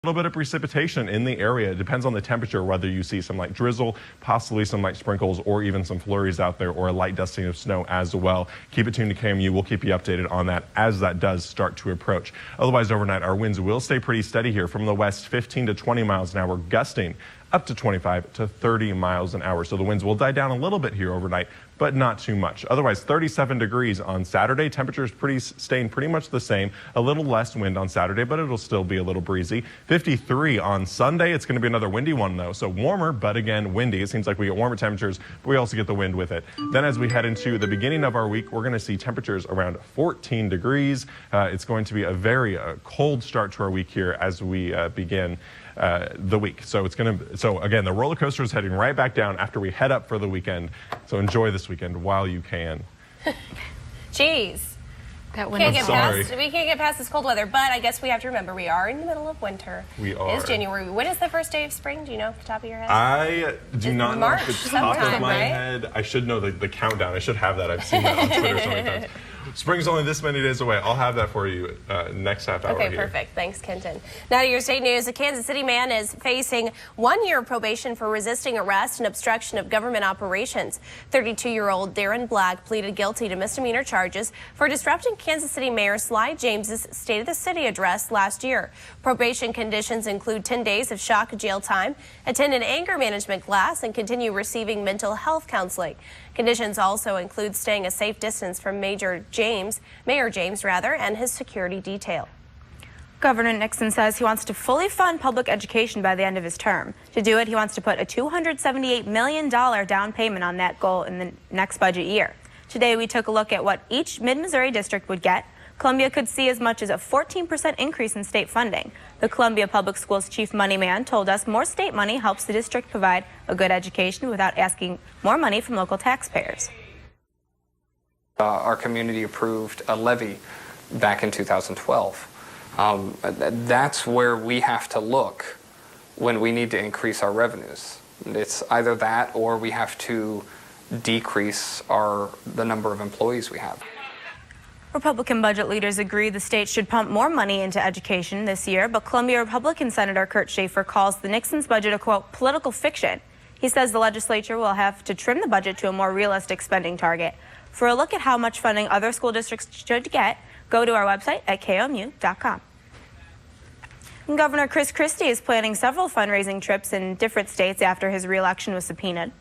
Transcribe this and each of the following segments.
little bit of precipitation in the area. It depends on the temperature, whether you see some light drizzle, possibly some light sprinkles, or even some flurries out there, or a light dusting of snow as well. Keep it tuned to KMU. We'll keep you updated on that as that does start to approach. Otherwise, overnight, our winds will stay pretty steady here from the west, 15 to 20 miles an hour, gusting up to 25 to 30 miles an hour. So the winds will die down a little bit here overnight, but not too much. Otherwise, 37 degrees on Saturday. Temperatures staying pretty much the same. A little less wind on Saturday, but it'll still be a little breezy. 53 on Sunday. It's going to be another windy one, though. So warmer, but again, windy. It seems like we get warmer temperatures, but we also get the wind with it. Then as we head into the beginning of our week, we're going to see temperatures around 14 degrees. It's going to be a very cold start to our week here as we begin the week. So again, the roller coaster is heading right back down after we head up for the weekend. So enjoy this weekend while you can. Jeez. We can't get past this cold weather, but I guess we have to remember we are in the middle of winter. We are. It is January. When is the first day of spring? Do you know off the top of your head? I do not know March off the top of my right? head. I should know the countdown. I should have that. I've seen that on Twitter so many times. Spring's only this many days away. I'll have that for you next half hour. Okay, here. perfect. Thanks, Kenton. Now to your state news. A Kansas City man is facing 1 year probation for resisting arrest and obstruction of government operations. 32-year-old Darren Black pleaded guilty to misdemeanor charges for disrupting Kansas City Mayor Sly James's State of the City address last year. Probation conditions include 10 days of shock jail time, attend an anger management class, and continue receiving mental health counseling. Conditions also include staying a safe distance from Mayor James, and his security detail. Governor Nixon says he wants to fully fund public education by the end of his term. To do it, he wants to put a $278 million down payment on that goal in the next budget year. Today, we took a look at what each mid-Missouri district would get. Columbia could see as much as a 14% increase in state funding. The Columbia Public Schools chief money man told us more state money helps the district provide a good education without asking more money from local taxpayers. Our community approved a levy back in 2012. That's where we have to look when we need to increase our revenues. It's either that or we have to decrease the number of employees we have. Republican budget leaders agree the state should pump more money into education this year, but Columbia Republican Senator Kurt Schaefer calls the Nixon's budget a, quote, political fiction. He says the legislature will have to trim the budget to a more realistic spending target. For a look at how much funding other school districts should get, go to our website at KOMU.com. And Governor Chris Christie is planning several fundraising trips in different states after his reelection was subpoenaed.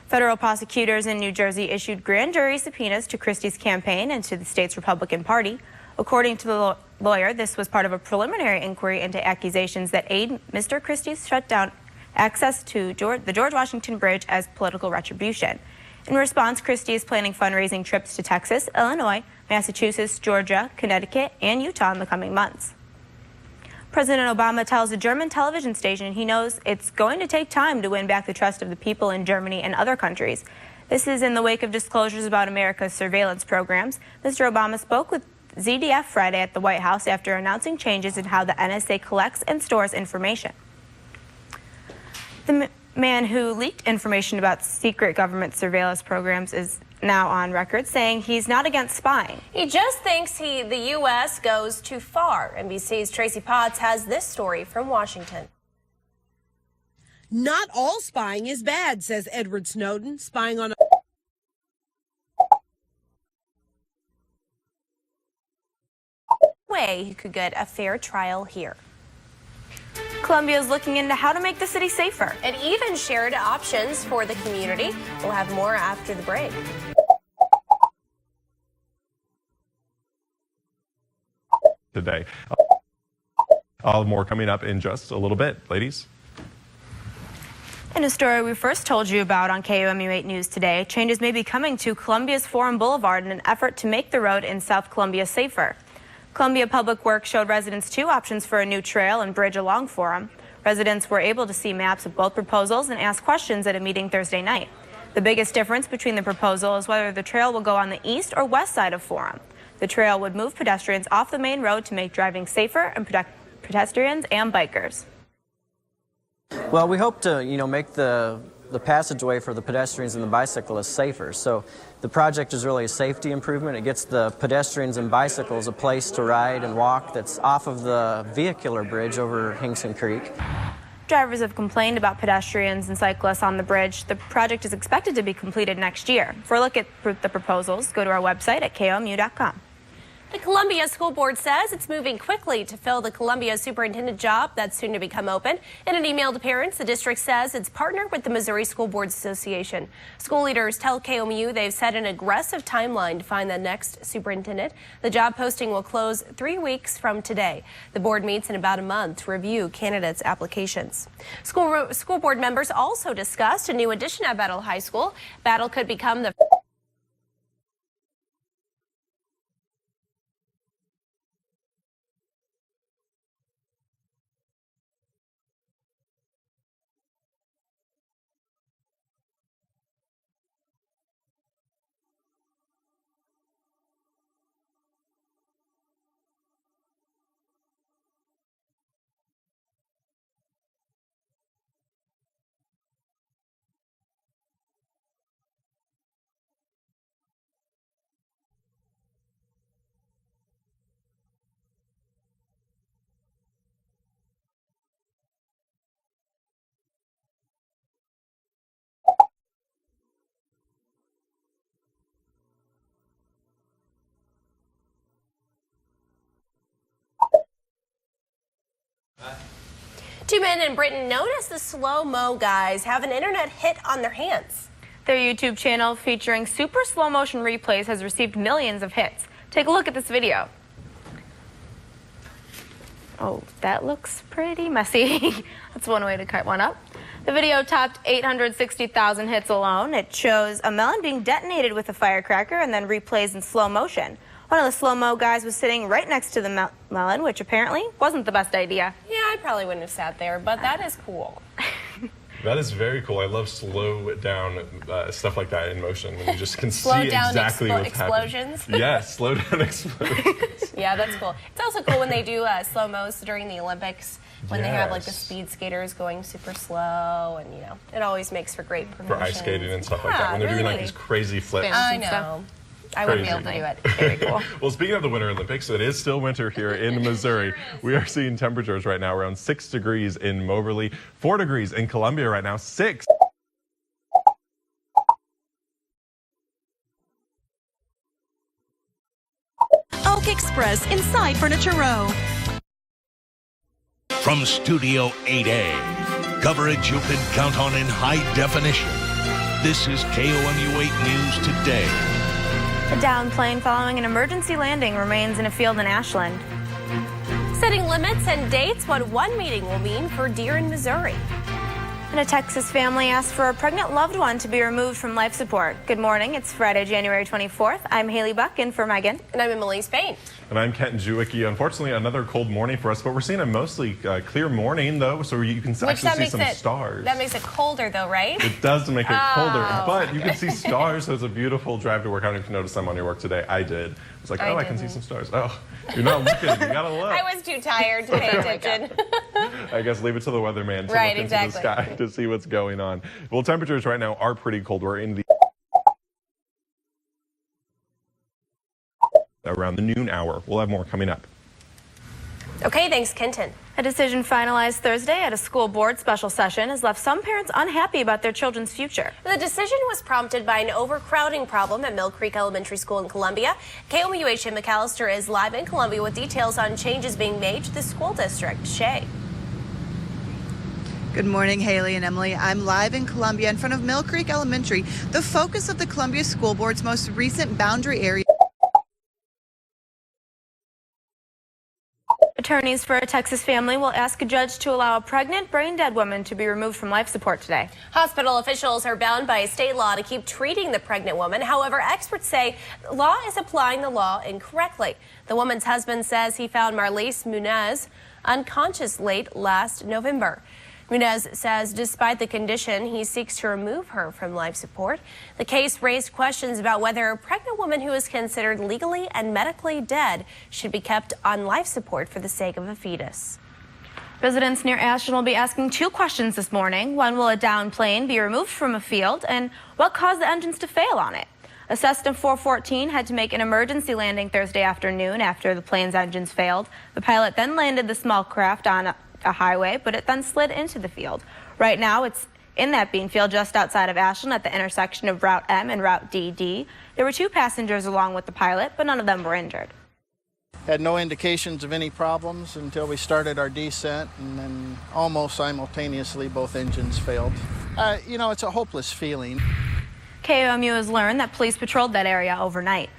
Federal prosecutors in New Jersey issued grand jury subpoenas to Christie's campaign and to the state's Republican Party. According to the lawyer, this was part of a preliminary inquiry into accusations that aid Mr. Christie's shut down access to the George Washington Bridge as political retribution. In response, Christie is planning fundraising trips to Texas, Illinois, Massachusetts, Georgia, Connecticut, and Utah in the coming months. President Obama tells a German television station he knows it's going to take time to win back the trust of the people in Germany and other countries. This is in the wake of disclosures about America's surveillance programs. Mr. Obama spoke with ZDF Friday at the White House after announcing changes in how the NSA collects and stores information. The man who leaked information about secret government surveillance programs is now on record saying he's not against spying. He just thinks the U.S. goes too far. NBC's Tracy Potts has this story from Washington. Not all spying is bad, says Edward Snowden. Spying on way he could get a fair trial here. Columbia is looking into how to make the city safer. It even shared options for the community. We'll have more after the break. Today. All more coming up in just a little bit, ladies. In a story we first told you about on KOMU 8 News today, changes may be coming to Columbia's Forum Boulevard in an effort to make the road in South Columbia safer. Columbia Public Works showed residents two options for a new trail and bridge along Forum. Residents were able to see maps of both proposals and ask questions at a meeting Thursday night. The biggest difference between the proposal is whether the trail will go on the east or west side of Forum. The trail would move pedestrians off the main road to make driving safer and protect pedestrians and bikers. Well, we hope to, make the the passageway for the pedestrians and the bicyclists safer. So the project is really a safety improvement. It gets the pedestrians and bicycles a place to ride and walk that's off of the vehicular bridge over Hinkson Creek. Drivers have complained about pedestrians and cyclists on the bridge. The project is expected to be completed next year. For a look at the proposals, go to our website at komu.com. The Columbia School Board says it's moving quickly to fill the Columbia superintendent job that's soon to become open. In an email to parents, the district says it's partnered with the Missouri School Boards Association. School leaders tell KOMU they've set an aggressive timeline to find the next superintendent. The job posting will close 3 weeks from today. The board meets in about a month to review candidates' applications. School board members also discussed a new addition at Battle High School. Battle could become the Two men in Britain noticed the slow-mo guys have an internet hit on their hands. Their YouTube channel featuring super slow motion replays has received millions of hits. Take a look at this video. Oh, that looks pretty messy. That's one way to cut one up. The video topped 860,000 hits alone. It shows a melon being detonated with a firecracker and then replays in slow motion. One of the slow-mo guys was sitting right next to the melon, which apparently wasn't the best idea. Yeah, I probably wouldn't have sat there, but that is cool. That is very cool. I love slow down stuff like that in motion when you just can see Slow down exactly what's explosions. happening. Yes, slow down explosions. Yeah, that's cool. It's also cool when they do slow-mos during the Olympics, when they have like the speed skaters going super slow, and you know, it always makes for great promotion. For ice skating and stuff like that, when they're doing like these crazy flips. I know. I wouldn't be able to do it. Very cool. Well, speaking of the Winter Olympics, it is still winter here in Missouri. We are seeing temperatures right now around 6 degrees in Moberly, 4 degrees in Columbia right now, 6. Oak Express inside Furniture Row. From Studio 8A, coverage you can count on in high definition. This is KOMU 8 News Today. A downed plane following an emergency landing remains in a field in Ashland. Setting limits and dates what one meeting will mean for deer in Missouri. And a Texas family asked for a pregnant loved one to be removed from life support. Good morning. It's Friday, January 24th. I'm Haley Buck in for Megan. And I'm Emily Spain. And I'm Kenton Jewicki. Unfortunately, another cold morning for us, but we're seeing a mostly clear morning, though, so you can actually see some stars. That makes it colder, though, right? It does make it colder, but you can see stars, so it's a beautiful drive to work. I don't know if you noticed them on your work today. I did. It's like, I can see some stars. Oh, you're not looking. You gotta look. I was too tired to pay attention. I guess leave it to the weatherman to look into the sky to see what's going on. Well, temperatures right now are pretty cold. We're in the around the noon hour. We'll have more coming up. Okay, thanks, Kenton. A decision finalized Thursday at a school board special session has left some parents unhappy about their children's future. The decision was prompted by an overcrowding problem at Mill Creek Elementary School in Columbia. KOMUH Jim McAllister is live in Columbia with details on changes being made to the school district. Shay. Good morning, Haley and Emily. I'm live in Columbia in front of Mill Creek Elementary, the focus of the Columbia School Board's most recent boundary area. Attorneys for a Texas family will ask a judge to allow a pregnant, brain-dead woman to be removed from life support today. Hospital officials are bound by a state law to keep treating the pregnant woman. However, experts say the law is applying the law incorrectly. The woman's husband says he found Marlise Munez unconscious late last November. Munez says despite the condition, he seeks to remove her from life support. The case raised questions about whether a pregnant woman who is considered legally and medically dead should be kept on life support for the sake of a fetus. Residents near Ashland will be asking 2 questions this morning. One, will a downed plane be removed from a field, and what caused the engines to fail on it? A Cessna 414 had to make an emergency landing Thursday afternoon after the plane's engines failed. The pilot then landed the small craft on a highway, but it then slid into the field. Right now, it's in that bean field just outside of Ashland at the intersection of Route M and Route DD. There were 2 passengers along with the pilot, but none of them were injured. Had no indications of any problems until we started our descent, and then almost simultaneously both engines failed. It's a hopeless feeling. KOMU has learned that police patrolled that area overnight.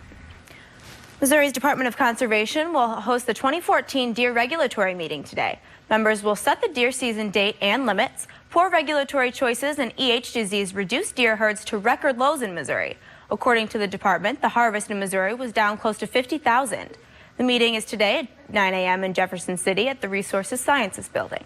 Missouri's Department of Conservation will host the 2014 deer regulatory meeting today. Members will set the deer season date and limits. Poor regulatory choices and EH disease reduced deer herds to record lows in Missouri. According to the department, the harvest in Missouri was down close to 50,000. The meeting is today at 9 a.m. in Jefferson City at the Resources Sciences Building.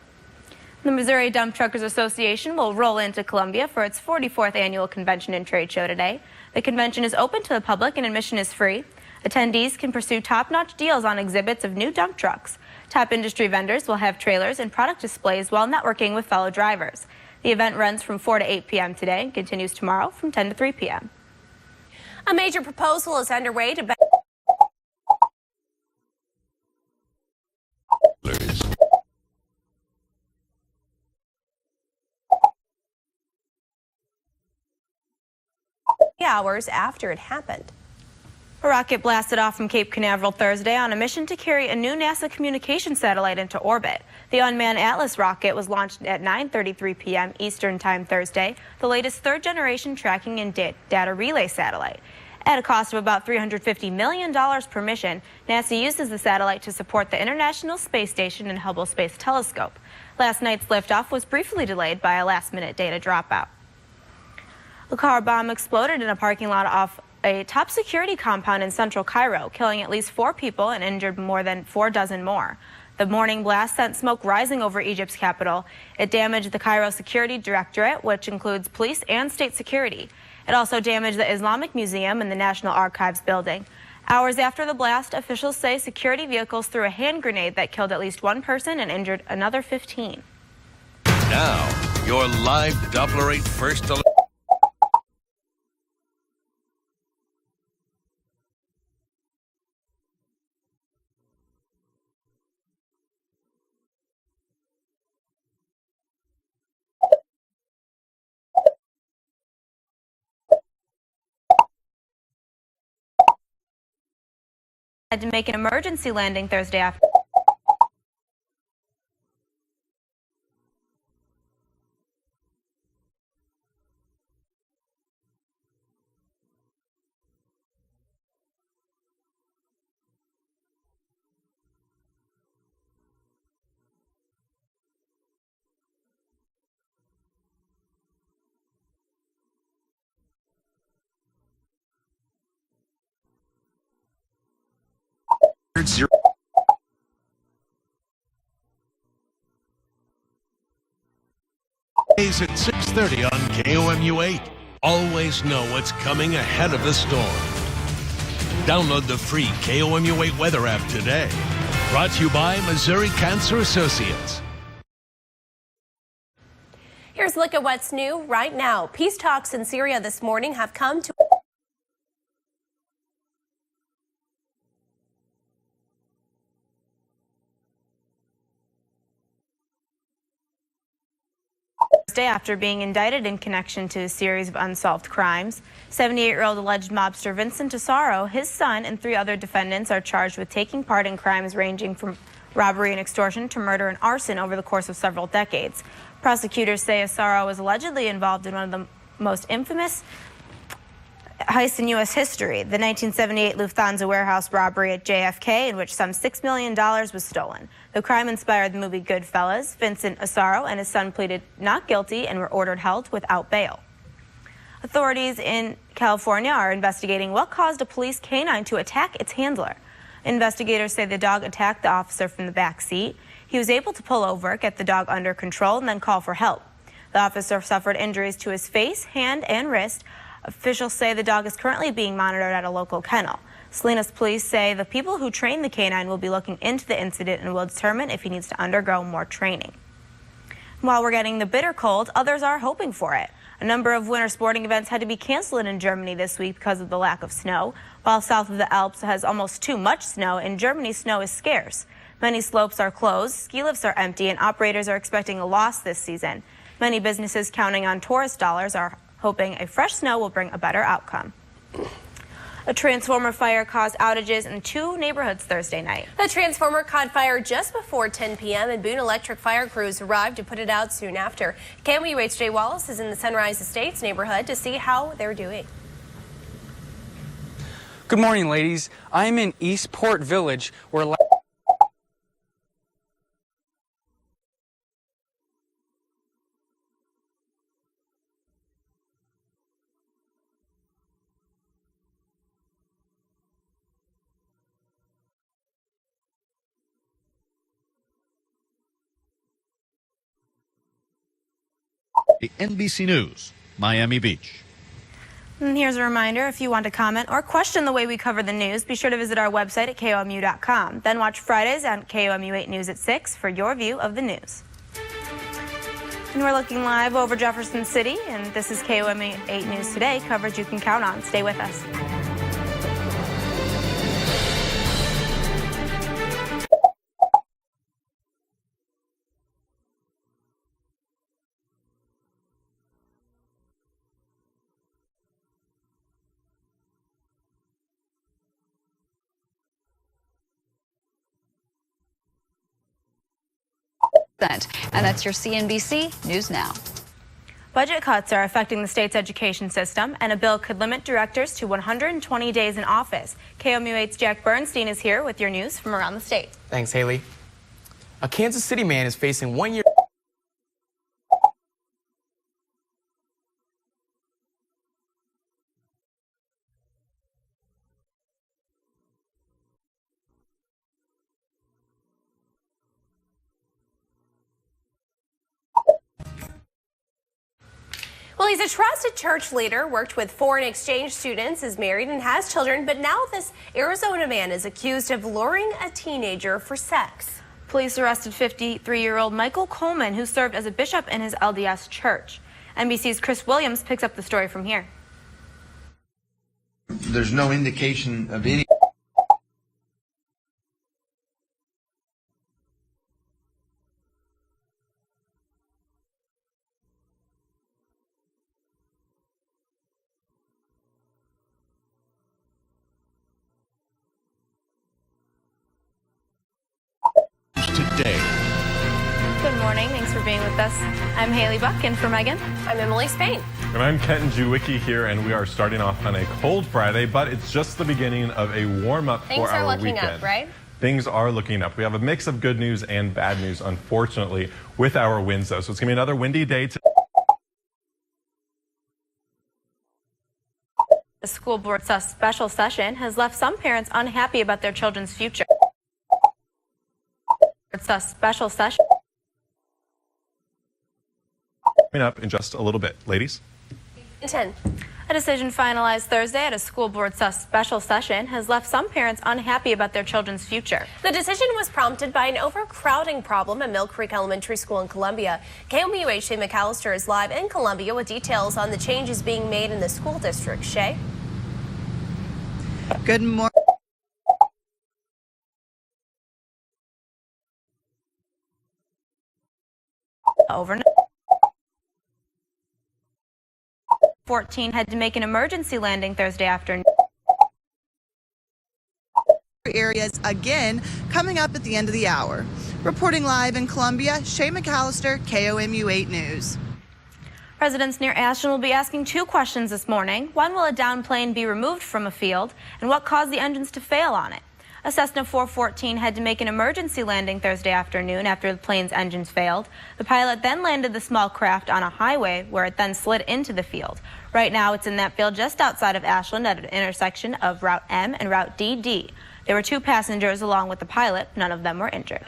The Missouri Dump Truckers Association will roll into Columbia for its 44th annual convention and trade show today. The convention is open to the public and admission is free. Attendees can pursue top-notch deals on exhibits of new dump trucks. Top industry vendors will have trailers and product displays while networking with fellow drivers. The event runs from 4 to 8 p.m. today and continues tomorrow from 10 to 3 p.m. A major proposal is underway to hours after it happened. A rocket blasted off from Cape Canaveral Thursday on a mission to carry a new NASA communication satellite into orbit. The unmanned Atlas rocket was launched at 9:33 p.m. Eastern Time Thursday, the latest third-generation tracking and data relay satellite. At a cost of about $350 million per mission, NASA uses the satellite to support the International Space Station and Hubble Space Telescope. Last night's liftoff was briefly delayed by a last-minute data dropout. A car bomb exploded in a parking lot off a top security compound in central Cairo, killing at least 4 people and injured more than 4 dozen more. The morning blast sent smoke rising over Egypt's capital. It damaged the Cairo Security Directorate, which includes police and state security. It also damaged the Islamic Museum and the National Archives building. Hours after the blast, officials say security vehicles threw a hand grenade that killed at least 1 person and injured another 15. Now, your live Doppler 8 first alert. Had to make an emergency landing Thursday afternoon. Days at 6:30 on KOMU 8. Always know what's coming ahead of the storm. Download the free KOMU 8 weather app today. Brought to you by Missouri Cancer Associates. Here's a look at what's new right now. Peace talks in Syria this morning have come to after being indicted in connection to a series of unsolved crimes. 78-year-old alleged mobster Vincent Asaro, his son, and 3 other defendants are charged with taking part in crimes ranging from robbery and extortion to murder and arson over the course of several decades. Prosecutors say Asaro was allegedly involved in one of the most infamous heists in U.S. history, the 1978 Lufthansa warehouse robbery at JFK, in which some $6 million was stolen. The crime inspired the movie Goodfellas. Vincent Asaro and his son pleaded not guilty and were ordered held without bail. Authorities in California are investigating what caused a police canine to attack its handler. Investigators say the dog attacked the officer from the back seat. He was able to pull over, get the dog under control, and then call for help. The officer suffered injuries to his face, hand, and wrist. Officials say the dog is currently being monitored at a local kennel. Salinas police say the people who train the canine will be looking into the incident and will determine if he needs to undergo more training. While we're getting the bitter cold, others are hoping for it. A number of winter sporting events had to be canceled in Germany this week because of the lack of snow. While south of the Alps has almost too much snow, in Germany snow is scarce. Many slopes are closed, ski lifts are empty, and operators are expecting a loss this season. Many businesses counting on tourist dollars are hoping a fresh snow will bring a better outcome. A transformer fire caused outages in 2 neighborhoods Thursday night. The transformer caught fire just before 10 p.m. and Boone Electric fire crews arrived to put it out soon after. KOMU's Jay Wallace is in the Sunrise Estates neighborhood to see how they're doing. Good morning, ladies. I'm in Eastport Village, where NBC News, Miami Beach. And here's a reminder, if you want to comment or question the way we cover the news, be sure to visit our website at KOMU.com. Then watch Fridays on KOMU 8 News at 6 for your view of the news. And we're looking live over Jefferson City, and this is KOMU 8 News Today, coverage you can count on. Stay with us. And that's your CNBC News Now. Budget cuts are affecting the state's education system, and a bill could limit directors to 120 days in office. KOMU 8's Jack Bernstein is here with your news from around the state. Thanks, Haley. A Kansas City man is facing 1 year. Well, he's a trusted church leader, worked with foreign exchange students, is married and has children, but now this Arizona man is accused of luring a teenager for sex. Police arrested 53-year-old Michael Coleman, who served as a bishop in his LDS church. NBC's Chris Williams picks up the story from here. There's no indication of any. Today. Good morning. Thanks for being with us. I'm Haley Buck, in for Megan. I'm Emily Spain. And I'm Kenton Jewicki here, and we are starting off on a cold Friday, but it's just the beginning of a warm-up for our weekend. Things are looking up, right? Things are looking up. We have a mix of good news and bad news, unfortunately, with our winds, though. So it's going to be another windy day today. The school board special session has left some parents unhappy about their children's future. It's a special session. Coming up in just a little bit. Ladies? 10. A decision finalized Thursday at a school board special session has left some parents unhappy about their children's future. The decision was prompted by an overcrowding problem at Mill Creek Elementary School in Columbia. KOMU's Shay McAllister is live in Columbia with details on the changes being made in the school district. Shay? Good morning. Overnight. 14 had to make an emergency landing Thursday afternoon. Areas again coming up at the end of the hour. Reporting live in Columbia, Shay McAllister, KOMU 8 News. Residents near Ashland will be asking 2 questions this morning. When will a downed plane be removed from a field, and what caused the engines to fail on it? A Cessna 414 had to make an emergency landing Thursday afternoon after the plane's engines failed. The pilot then landed the small craft on a highway where it then slid into the field. Right now it's in that field just outside of Ashland at an intersection of Route M and Route DD. There were 2 passengers along with the pilot. None of them were injured.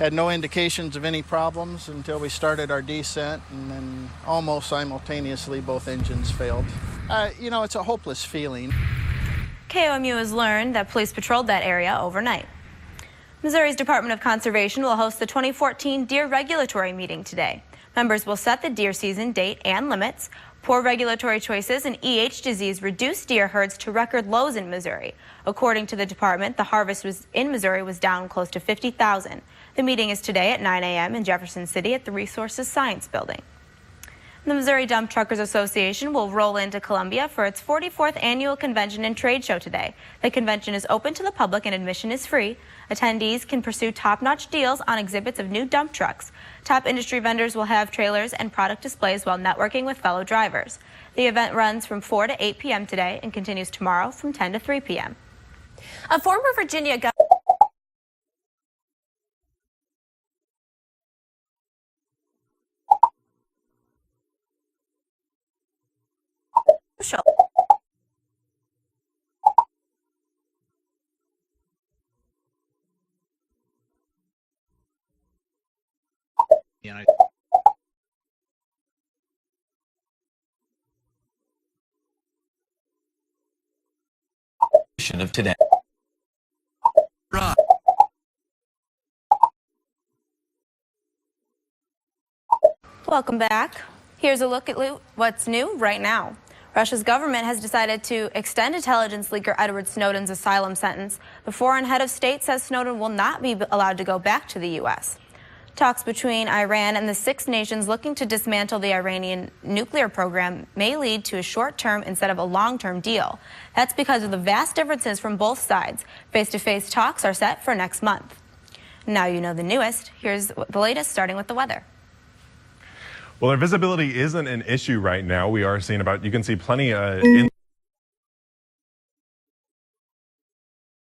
Had no indications of any problems until we started our descent, and then almost simultaneously both engines failed. You know, it's a hopeless feeling. KOMU has learned that police patrolled that area overnight. Missouri's Department of Conservation will host the 2014 deer regulatory meeting today. Members will set the deer season date and limits. Poor regulatory choices and EH disease reduced deer herds to record lows in Missouri. According to the department, the harvest in Missouri was down close to 50,000. The meeting is today at 9 a.m. in Jefferson City at the Resources Science Building. The Missouri Dump Truckers Association will roll into Columbia for its 44th annual convention and trade show today. The convention is open to the public and admission is free. Attendees can pursue top-notch deals on exhibits of new dump trucks. Top industry vendors will have trailers and product displays while networking with fellow drivers. The event runs from 4 to 8 p.m. today and continues tomorrow from 10 to 3 p.m. A former Virginia governor of today. Welcome back. Here's a look at what's new right now. Russia's government has decided to extend intelligence leaker Edward Snowden's asylum sentence. The foreign head of state says Snowden will not be allowed to go back to the U.S. Talks between Iran and the 6 nations looking to dismantle the Iranian nuclear program may lead to a short-term instead of a long-term deal. That's because of the vast differences from both sides. Face-to-face talks are set for next month. Now you know the newest. Here's the latest, starting with the weather. Well, our visibility isn't an issue right now. We are seeing you can see plenty in